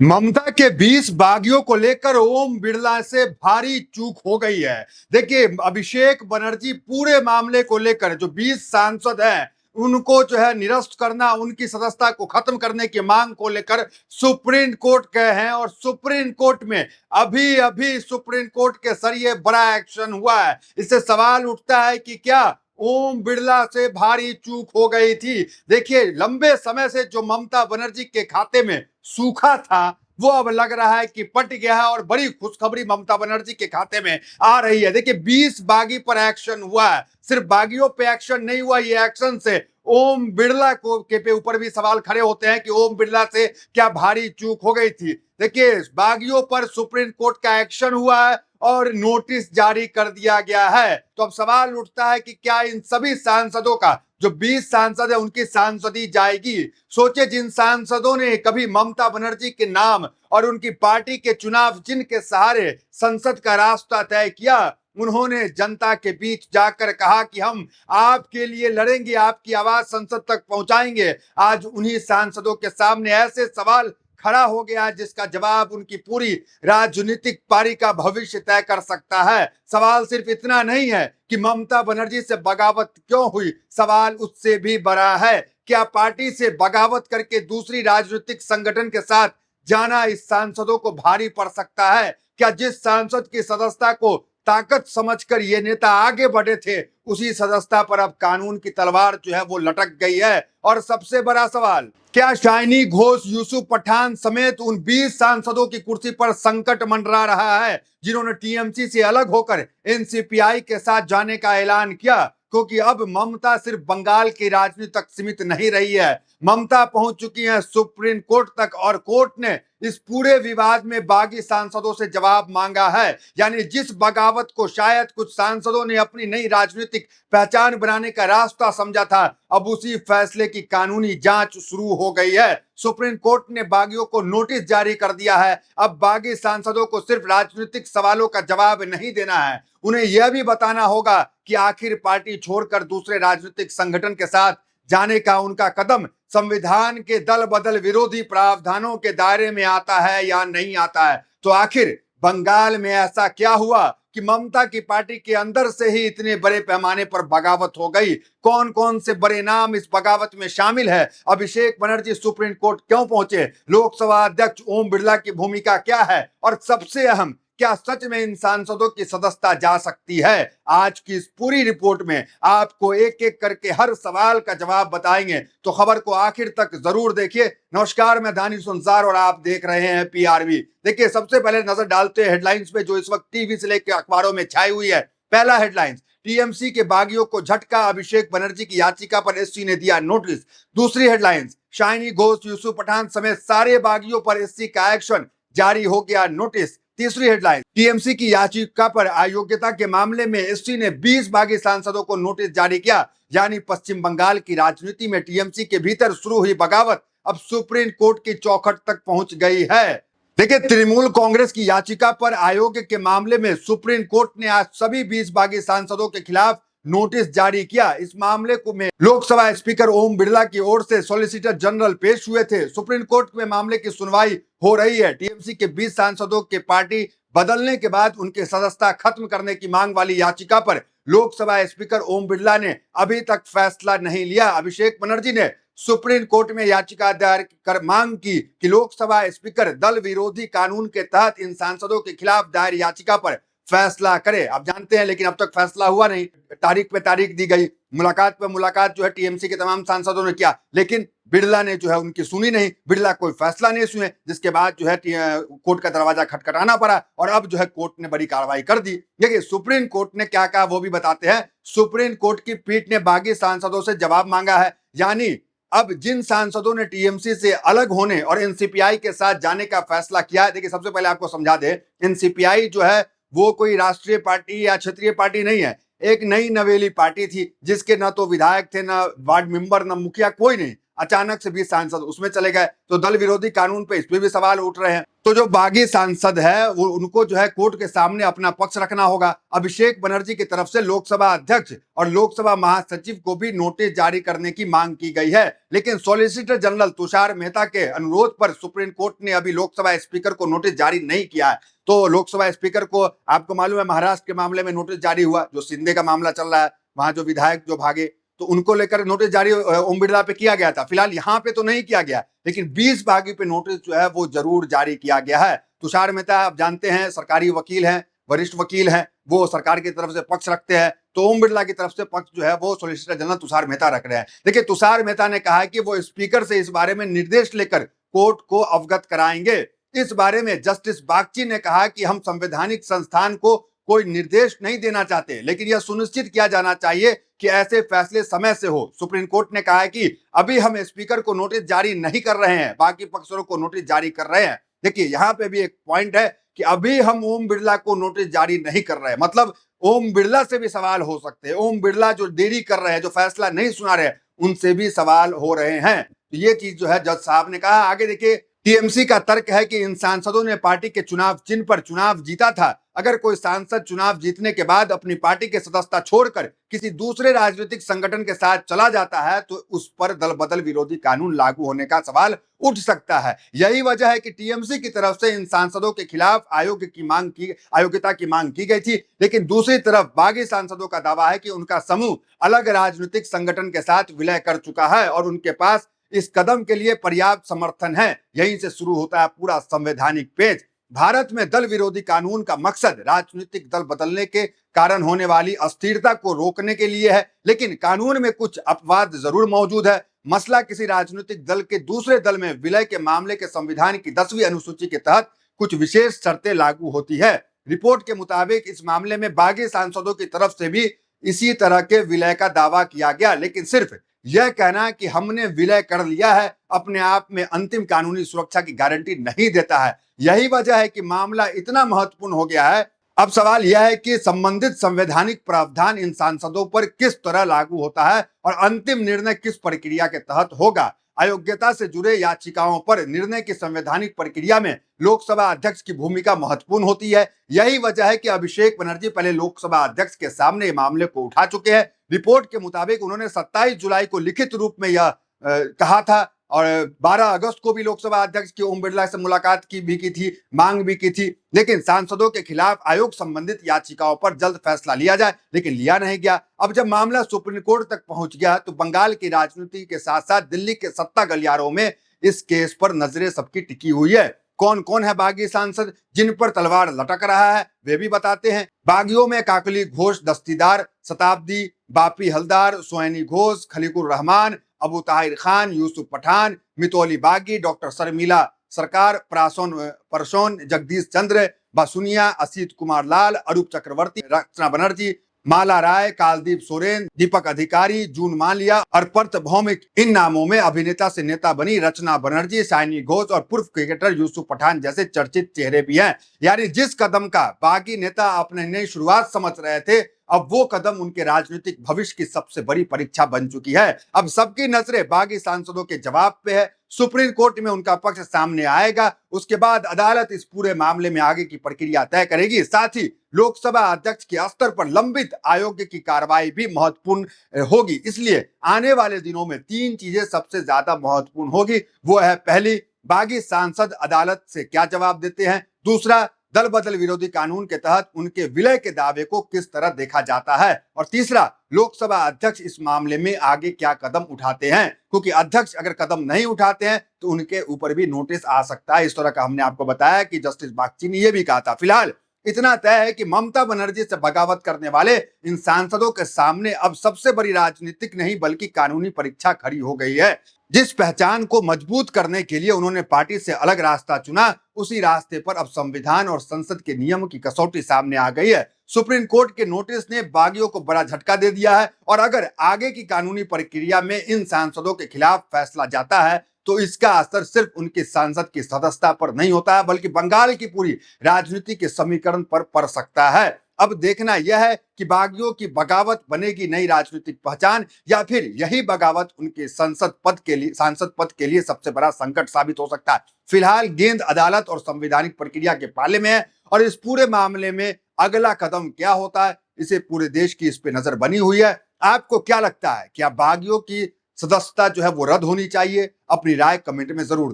ममता के 20 बागियों को लेकर ओम बिरला से भारी चूक हो गई है। देखिए, अभिषेक बनर्जी पूरे मामले को लेकर जो 20 सांसद हैं उनको जो है निरस्त करना, उनकी सदस्यता को खत्म करने की मांग को लेकर सुप्रीम कोर्ट गए हैं और सुप्रीम कोर्ट में अभी अभी सुप्रीम कोर्ट के जरिए बड़ा एक्शन हुआ है। इससे सवाल उठता है कि क्या ओम बिरला से भारी चूक हो गई थी। देखिए, लंबे समय से जो ममता बनर्जी के खाते में सूखा था वो अब लग रहा है कि पट गया है और बड़ी खुशखबरी ममता बनर्जी के खाते में आ रही है। देखिए, 20 बागी पर एक्शन हुआ है। सिर्फ बागियों पे एक्शन नहीं हुआ, ये एक्शन से ओम बिरला को के ऊपर भी सवाल खड़े होते हैं कि ओम बिरला से क्या भारी चूक हो गई थी। देखिए, बागियों पर सुप्रीम कोर्ट का एक्शन हुआ है और नोटिस जारी कर दिया गया है। तो अब सवाल उठता है कि क्या इन सभी सांसदों का, जो 20 सांसद है, उनकी सांसदी जाएगी। सोचे, जिन सांसदों ने कभी ममता बनर्जी के नाम और उनकी पार्टी के चुनाव चिन्ह के सहारे संसद का रास्ता तय किया, उन्होंने जनता के बीच जाकर कहा कि हम आपके लिए लड़ेंगे, आपकी आवाज संसद तक पहुंचाएंगे। आज उन्हीं सांसदों के सामने ऐसे सवाल खड़ा हो गया जिसका जवाब उनकी पूरी राजनीतिक पारी का भविष्य तय कर सकता है। सवाल सिर्फ इतना नहीं है कि ममता बनर्जी से बगावत क्यों हुई, सवाल उससे भी बड़ा है, क्या पार्टी से बगावत करके दूसरी राजनीतिक संगठन के साथ जाना इस सांसदों को भारी पड़ सकता है। क्या जिस सांसद की सदस्यता को ताकत समझकर ये नेता आगे बढ़े थे, उसी सदस्यता पर अब कानून की तलवार जो है वो लटक गई है। और सबसे बड़ा सवाल, क्या शाइनी घोष, यूसुफ पठान समेत उन 20 सांसदों की कुर्सी पर संकट मंडरा रहा है जिन्होंने टीएमसी से अलग होकर एनसीपीआई के साथ जाने का ऐलान किया? क्योंकि अब ममता सिर्फ बंगाल की राजनीति तक सीमित नहीं रही है, ममता पहुंच चुकी है सुप्रीम कोर्ट तक और कोर्ट ने इस पूरे विवाद में बागी सांसदों से जवाब मांगा है। यानी जिस बगावत को शायद कुछ सांसदों ने अपनी नई राजनीतिक पहचान बनाने का रास्ता समझा था, अब उसी फैसले की कानूनी जांच शुरू हो गई है। सुप्रीम कोर्ट ने बागियों को नोटिस जारी कर दिया है। अब बागी सांसदों को सिर्फ राजनीतिक सवालों का जवाब नहीं देना है, उन्हें यह भी बताना होगा कि आखिर पार्टी छोड़कर दूसरे राजनीतिक संगठन के साथ जाने का उनका कदम संविधान के दल बदल विरोधी प्रावधानों के दायरे में आता है या नहीं आता है। तो आखिर बंगाल में ऐसा क्या हुआ कि ममता की पार्टी के अंदर से ही इतने बड़े पैमाने पर बगावत हो गई? कौन कौन से बड़े नाम इस बगावत में शामिल है? अभिषेक बनर्जी सुप्रीम कोर्ट क्यों पहुंचे? लोकसभा अध्यक्ष ओम बिरला की भूमिका क्या है? और सबसे अहम, क्या सच में इन सांसदों की सदस्यता जा सकती है? आज की इस पूरी रिपोर्ट में आपको एक एक करके हर सवाल का जवाब बताएंगे, तो खबर को आखिर तक जरूर देखिए। नमस्कार, मैं दानिश सुनसार और आप देख रहे हैं पीआरवी। देखिए, सबसे पहले नजर डालते हैं हेडलाइंस पे जो इस वक्त टीवी से लेकर अखबारों में छाई हुई है। पहला हेडलाइंस, टीएमसी के बागियों को झटका, अभिषेक बनर्जी की याचिका पर एससी ने दिया नोटिस। दूसरी हेडलाइंस, शाइनी घोष, यूसुफ पठान समेत सारे बागियों पर एससी का एक्शन, जारी हो गया नोटिस। तीसरी हेडलाइन, टीएमसी की याचिका पर अयोग्यता के मामले में एससी ने 20 बागी सांसदों को नोटिस जारी किया। यानी पश्चिम बंगाल की राजनीति में टीएमसी के भीतर शुरू हुई बगावत अब सुप्रीम कोर्ट की चौखट तक पहुंच गई है। देखिए, तृणमूल कांग्रेस की याचिका पर अयोग्य के मामले में सुप्रीम कोर्ट ने आज सभी 20 बागी सांसदों के खिलाफ नोटिस जारी किया। इस मामले को में लोकसभा स्पीकर ओम बिरला की ओर से सॉलिसिटर जनरल पेश हुए थे। सुप्रीम कोर्ट में मामले की सुनवाई हो रही है। टीएमसी के 20 सांसदों के पार्टी बदलने के बाद उनकी सदस्यता खत्म करने की मांग वाली याचिका पर लोकसभा स्पीकर ओम बिरला ने अभी तक फैसला नहीं लिया। अभिषेक बनर्जी ने सुप्रीम कोर्ट में याचिका दायर कर मांग की कि लोकसभा स्पीकर दल विरोधी कानून के तहत इन सांसदों के खिलाफ दायर याचिका पर फैसला करे। आप जानते हैं, लेकिन अब तक फैसला हुआ नहीं। तारीख पे तारीख दी गई, मुलाकात पे मुलाकात जो है टीएमसी के तमाम सांसदों ने किया, लेकिन बिरला ने जो है उनकी सुनी नहीं। बिरला कोई फैसला नहीं सुने, जिसके बाद जो है कोर्ट का दरवाजा खटखटाना पड़ा और अब जो है कोर्ट ने बड़ी कार्रवाई कर दी। देखिए, सुप्रीम कोर्ट ने क्या कहा वो भी बताते हैं। सुप्रीम कोर्ट की पीठ ने बागी सांसदों से जवाब मांगा है। यानी अब जिन सांसदों ने टीएमसी से अलग होने और एनसीपीआई के साथ जाने का फैसला किया है, देखिए सबसे पहले आपको समझा दे, एनसीपीआई जो है वो कोई राष्ट्रीय पार्टी या क्षेत्रीय पार्टी नहीं है। एक नई नवेली पार्टी थी जिसके न तो विधायक थे, न वार्ड मेंबर, न मुखिया, कोई नहीं। अचानक से 20 सांसद उसमें चले गए, तो दल विरोधी कानून पे इस पे भी सवाल उठ रहे हैं। तो जो बागी सांसद है वो उनको जो है कोर्ट के सामने अपना पक्ष रखना होगा। अभिषेक बनर्जी की तरफ से लोकसभा अध्यक्ष और लोकसभा महासचिव को भी नोटिस जारी करने की मांग की गई है, लेकिन सॉलिसिटर जनरल तुषार मेहता के अनुरोध पर सुप्रीम कोर्ट ने अभी लोकसभा स्पीकर को नोटिस जारी नहीं किया है। तो लोकसभा स्पीकर को आपको मालूम है महाराष्ट्र के मामले में नोटिस जारी हुआ, जो शिंदे का मामला चल रहा है, वहां जो विधायक जो भागे, तो उनको लेकर नोटिस जारी ओम बिरला पे किया गया था। फिलहाल यहाँ पे तो नहीं किया गया, लेकिन 20 बागी पे नोटिस जो है वो जरूर जारी किया गया है। तुषार मेहता आप जानते हैं सरकारी वकील हैं, वरिष्ठ वकील हैं, वो सरकार की तरफ से पक्ष रखते हैं। तो ओम बिरला की तरफ से पक्ष जो है वो सॉलिसिटर जनरल तुषार मेहता रख रहे हैं। देखिए तुषार मेहता ने कहा है कि वो स्पीकर से इस बारे में निर्देश लेकर कोर्ट को अवगत कराएंगे। इस बारे में जस्टिस बागची ने कहा कि हम संवैधानिक संस्थान को कोई निर्देश नहीं देना चाहते, लेकिन यह सुनिश्चित किया जाना चाहिए कि ऐसे फैसले समय से हो। सुप्रीम कोर्ट ने कहा है कि अभी हम स्पीकर को नोटिस जारी नहीं कर रहे हैं, बाकी पक्षों को नोटिस जारी कर रहे हैं। देखिए यहाँ पे भी एक पॉइंट है कि अभी हम ओम बिरला को नोटिस जारी नहीं कर रहे हैं, मतलब ओम बिरला से भी सवाल हो सकते हैं। ओम बिरला जो देरी कर रहे हैं, जो फैसला नहीं सुना रहे हैं, उनसे भी सवाल हो रहे हैं। तो ये चीज जो है जज साहब ने कहा। आगे देखिए टीएमसी का तर्क है कि इन सांसदों ने पार्टी के चुनाव चिन्ह पर चुनाव जीता था। अगर कोई सांसद चुनाव जीतने के बाद अपनी पार्टी के सदस्यता छोड़कर किसी दूसरे राजनीतिक संगठन के साथ चला जाता है तो उस पर दल बदल विरोधी कानून लागू होने का सवाल उठ सकता है। यही वजह है कि टीएमसी की तरफ से इन सांसदों के खिलाफ आयोग्यता की मांग की गई थी, लेकिन दूसरी तरफ बागी सांसदों का दावा है कि उनका समूह अलग राजनीतिक संगठन के साथ विलय कर चुका है और उनके पास इस कदम के लिए पर्याप्त समर्थन है। यहीं से शुरू होता है पूरा संवैधानिक पेच। भारत में दल विरोधी कानून का मकसद राजनीतिक दल बदलने के कारण होने वाली अस्थिरता को रोकने के लिए है, लेकिन कानून में कुछ अपवाद जरूर मौजूद है। मसला किसी राजनीतिक दल के दूसरे दल में विलय के मामले के संविधान की 10वीं अनुसूची के तहत कुछ विशेष शर्तें लागू होती है। रिपोर्ट के मुताबिक इस मामले में बागी सांसदों की तरफ से भी इसी तरह के विलय का दावा किया गया, लेकिन सिर्फ यह कहना कि हमने विलय कर लिया है अपने आप में अंतिम कानूनी सुरक्षा की गारंटी नहीं देता है। यही वजह है कि मामला इतना महत्वपूर्ण हो गया है। अब सवाल यह है कि संबंधित संवैधानिक प्रावधान इन सांसदों पर किस तरह लागू होता है और अंतिम निर्णय किस प्रक्रिया के तहत होगा। अयोग्यता से जुड़े याचिकाओं पर निर्णय की संवैधानिक प्रक्रिया में लोकसभा अध्यक्ष की भूमिका महत्वपूर्ण होती है। यही वजह है कि अभिषेक बनर्जी पहले लोकसभा अध्यक्ष के सामने मामले को उठा चुके हैं। रिपोर्ट के मुताबिक उन्होंने 27 जुलाई को लिखित रूप में यह कहा था और 12 अगस्त को भी लोकसभा अध्यक्ष की ओम बिरला से मुलाकात की थी, मांग भी की थी, लेकिन सांसदों के खिलाफ आयोग संबंधित याचिकाओं पर जल्द फैसला लिया जाए, लेकिन लिया नहीं गया। अब जब मामला सुप्रीम कोर्ट तक पहुंच गया तो बंगाल की राजनीति के साथ साथ दिल्ली के सत्ता गलियारों में इस केस पर नजरें सबकी टिकी हुई है। कौन कौन है बागी सांसद जिन पर तलवार लटक रहा है वे भी बताते हैं। बागियों में काकली घोष दस्तीदार, शताब्दी, बापी हलदार, सोहनी घोष, खलीकुर रहमान, अबू ताहिर खान, यूसुफ पठान, मितौली बागी, डॉक्टर शर्मिला सरकार, परसोन, जगदीश चंद्र बासुनिया, असित कुमार लाल, अरूप चक्रवर्ती, रचना बनर्जी, माला राय, कालदीप सोरेन, दीपक अधिकारी, जून मालिया और पर्थ भौमिक। इन नामों में अभिनेता से नेता बनी रचना बनर्जी, साइनी घोष और पूर्व क्रिकेटर यूसुफ पठान जैसे चर्चित चेहरे भी हैं। यानी जिस कदम का बागी नेता अपने नई शुरुआत समझ रहे थे, अब वो कदम उनके राजनीतिक भविष्य की सबसे बड़ी परीक्षा बन चुकी है। अब सबकी नजरें बागी सांसदों के जवाब पे है। सुप्रीम कोर्ट में उनका पक्ष सामने आएगा, उसके बाद अदालत इस पूरे मामले में आगे की प्रक्रिया तय करेगी। साथ ही लोकसभा अध्यक्ष के स्तर पर लंबित आयोग की कार्रवाई भी महत्वपूर्ण होगी। इसलिए आने वाले दिनों में 3 चीजें सबसे ज्यादा महत्वपूर्ण होगी। वो है, पहली, बागी सांसद अदालत से क्या जवाब देते हैं। दूसरा, दल बदल विरोधी कानून के तहत उनके विलय के दावे को किस तरह देखा जाता है। और तीसरा, लोकसभा अध्यक्ष इस मामले में आगे क्या कदम उठाते हैं, क्योंकि अध्यक्ष अगर कदम नहीं उठाते हैं तो उनके ऊपर भी नोटिस आ सकता है। इस तरह का हमने आपको बताया कि जस्टिस बागची ने यह भी कहा था। फिलहाल इतना तय है कि ममता बनर्जी से बगावत करने वाले इन सांसदों के सामने अब सबसे बड़ी राजनीतिक नहीं बल्कि कानूनी परीक्षा खड़ी हो गई है। जिस पहचान को मजबूत करने के लिए उन्होंने पार्टी से अलग रास्ता चुना, उसी रास्ते पर अब संविधान और संसद के नियम की कसौटी सामने आ गई है। सुप्रीम कोर्ट के नोटिस ने बागियों को बड़ा झटका दे दिया है और अगर आगे की कानूनी प्रक्रिया में इन सांसदों के खिलाफ फैसला जाता है तो इसका असर सिर्फ उनके सांसद की सदस्यता पर नहीं होता है, बल्कि बंगाल की पूरी राजनीति के समीकरण पर पड़ सकता है। अब देखना यह है कि बागियों की बगावत बनेगी नई राजनीतिक पहचान, या फिर यही बगावत उनके सांसद पद के लिए सबसे बड़ा संकट साबित हो सकता है। फिलहाल गेंद अदालत और संवैधानिक प्रक्रिया के पाले में है, और इस पूरे मामले में अगला कदम क्या होता है, इसे पूरे देश की इस पे नजर बनी हुई है। आपको क्या लगता है, क्या बागियों की सदस्यता जो है वो रद्द होनी चाहिए? अपनी राय कमेंट में जरूर